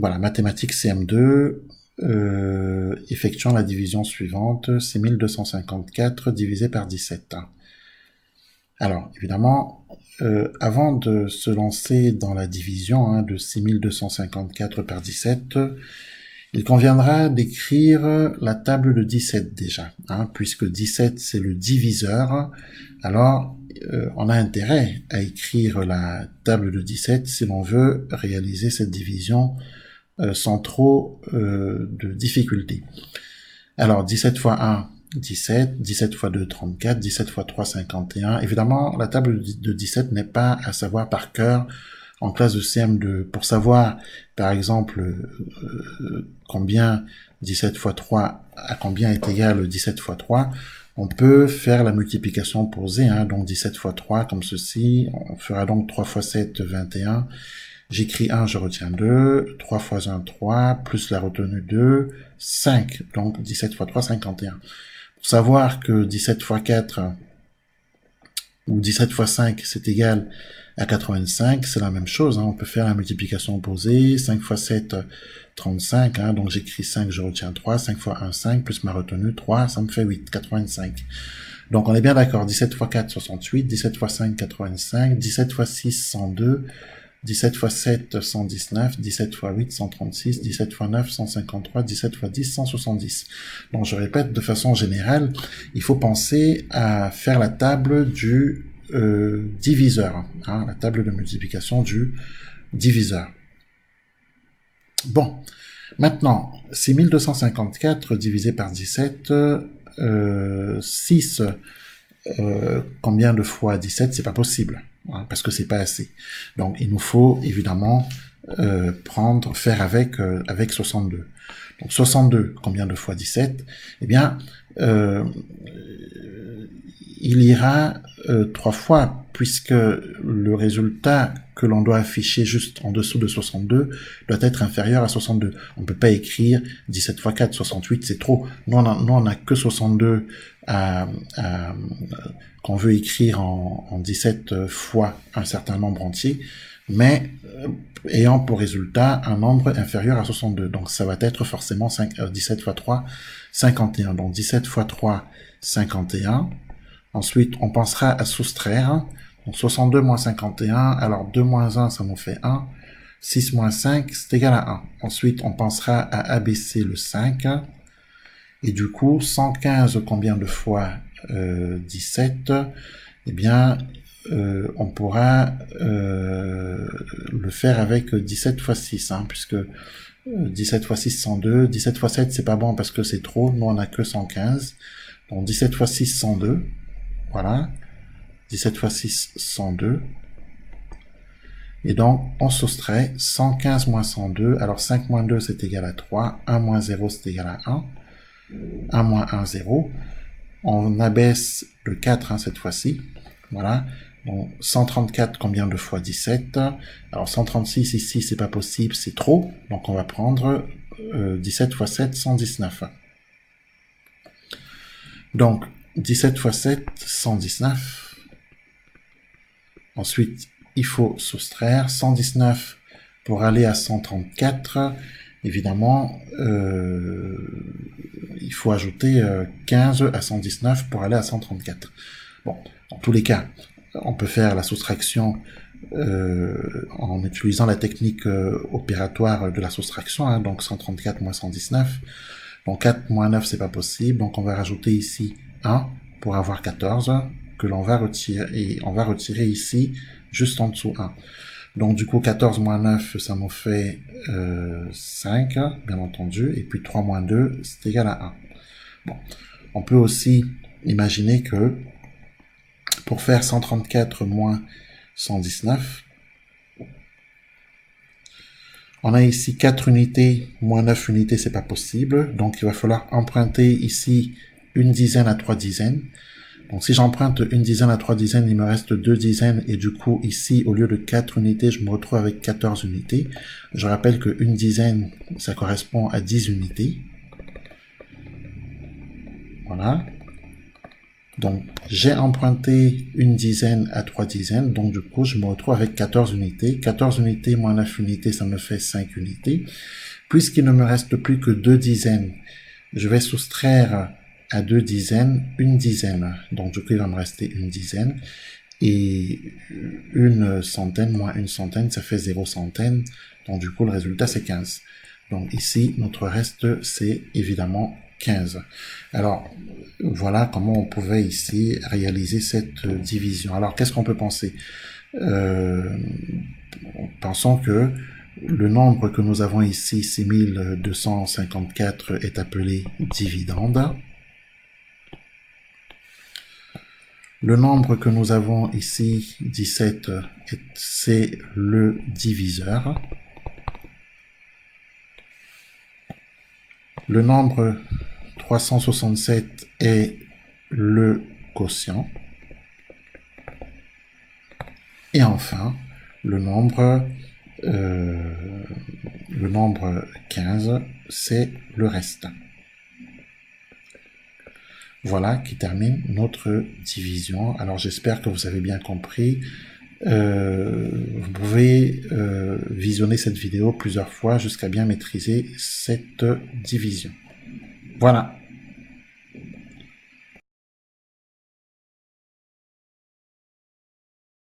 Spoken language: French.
Voilà, mathématiques CM2, effectuant la division suivante, 6254 divisé par 17. Alors, évidemment, avant de se lancer dans la division de 6254 par 17, il conviendra d'écrire la table de 17 déjà, puisque 17 c'est le diviseur. Alors, on a intérêt à écrire la table de 17 si l'on veut réaliser cette division sans trop de difficultés. Alors, 17 fois 1, 17, 17 fois 2, 34, 17 fois 3, 51. Évidemment, la table de 17 n'est pas à savoir par cœur en classe de CM2. Pour savoir, par exemple, combien 17 fois 3 à combien est égal 17 fois 3, on peut faire la multiplication posée, donc 17 fois 3 comme ceci, on fera donc 3 fois 7, 21, j'écris 1, je retiens 2, 3 fois 1, 3, plus la retenue 2, 5, donc 17 fois 3, 51. Pour savoir que 17 fois 4 ou 17 fois 5, c'est égal à 85, c'est la même chose, on peut faire la multiplication opposée, 5 fois 7, 35, donc j'écris 5, je retiens 3, 5 fois 1, 5, plus ma retenue 3, ça me fait 8, 85. Donc on est bien d'accord, 17 fois 4, 68, 17 fois 5, 85, 17 fois 6, 102, 17 fois 7, 119, 17 fois 8, 136, 17 fois 9, 153, 17 fois 10, 170. Donc je répète, de façon générale, il faut penser à faire la table du diviseur, la table de multiplication du diviseur. Bon, maintenant, 6254 divisé par 17, 6, combien de fois 17, c'est pas possible, parce que c'est pas assez. Donc il nous faut évidemment faire avec 62. Donc 62, combien de fois 17? Eh bien, il ira 3 fois, puisque le résultat que l'on doit afficher juste en dessous de 62 doit être inférieur à 62. On ne peut pas écrire 17 fois 4, 68, c'est trop. Nous, on a que 62 qu'on veut écrire en 17 fois un certain nombre entier, mais ayant pour résultat un nombre inférieur à 62. Donc ça va être forcément 17 fois 3, 51. Donc 17 fois 3, 51. Ensuite, on pensera à soustraire. Donc 62 moins 51, alors 2 moins 1, ça nous fait 1. 6 moins 5, c'est égal à 1. Ensuite, on pensera à abaisser le 5. Et du coup, 115, combien de fois 17? Eh bien, on pourra le faire avec 17 fois 6, puisque 17 fois 6, 102. 17 fois 7, c'est pas bon parce que c'est trop. Nous, on a que 115. Donc 17 fois 6, 102. Voilà. 17 fois 6, 102. Et donc, on soustrait 115 moins 102. Alors, 5 moins 2, c'est égal à 3. 1 moins 0, c'est égal à 1. 1 moins 1, 0. On abaisse le 4 cette fois-ci. Voilà. Donc, 134, combien de fois 17? Alors, 136 ici, c'est pas possible, c'est trop. Donc, on va prendre 17 fois 7, 119. Donc, 17 fois 7, 119. Ensuite, il faut soustraire 119 pour aller à 134. Évidemment, il faut ajouter 15 à 119 pour aller à 134. Bon, dans tous les cas, on peut faire la soustraction en utilisant la technique opératoire de la soustraction, donc 134 moins 119. Donc 4 moins 9, c'est pas possible, donc on va rajouter ici 1 pour avoir 14, que l'on va retirer, et on va retirer ici juste en dessous 1. Donc du coup 14 moins 9, ça nous fait 5, bien entendu, et puis 3 moins 2, c'est égal à 1. Bon, on peut aussi imaginer que pour faire 134 moins 119, on a ici 4 unités, moins 9 unités, c'est pas possible. Donc, il va falloir emprunter ici une dizaine à 3 dizaines. Donc, si j'emprunte une dizaine à 3 dizaines, il me reste 2 dizaines. Et du coup, ici, au lieu de 4 unités, je me retrouve avec 14 unités. Je rappelle que une dizaine, ça correspond à 10 unités. Voilà. Donc, j'ai emprunté une dizaine à 3 dizaines, donc du coup, je me retrouve avec 14 unités. 14 unités moins 9 unités, ça me fait 5 unités. Puisqu'il ne me reste plus que 2 dizaines, je vais soustraire à 2 dizaines une dizaine. Donc, du coup, il va me rester une dizaine. Et une centaine moins une centaine, ça fait 0 centaine. Donc, du coup, le résultat, c'est 15. Donc, ici, notre reste, c'est évidemment 15. Alors, voilà comment on pouvait ici réaliser cette division. Alors, qu'est-ce qu'on peut penser? Pensons que le nombre que nous avons ici, 6254, est appelé dividende. Le nombre que nous avons ici, 17, c'est le diviseur. Le nombre 367 est le quotient. Et enfin, le nombre 15, c'est le reste. Voilà qui termine notre division. Alors j'espère que vous avez bien compris. Vous pouvez visionner cette vidéo plusieurs fois jusqu'à bien maîtriser cette division. Voilà.